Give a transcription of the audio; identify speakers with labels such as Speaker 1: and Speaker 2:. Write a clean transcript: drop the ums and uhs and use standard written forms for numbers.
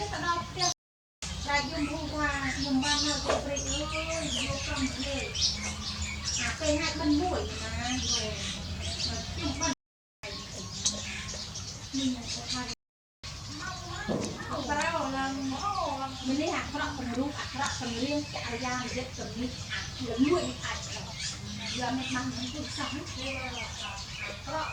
Speaker 1: ก็ตลอดเดียวรายยมพูว่ายมบ้านเราจะไปยกกำเลยเป็นงานบรรบุยนะยมบ้านนี่จะทำเราเราไม่ได้หักเพราะคนรู้หักเพราะคนเลี้ยงแกะยาเย็ดตัวนี้หักเหลือนุ่ยหักเหลือไม่มันมันถูกสั่งเพราะ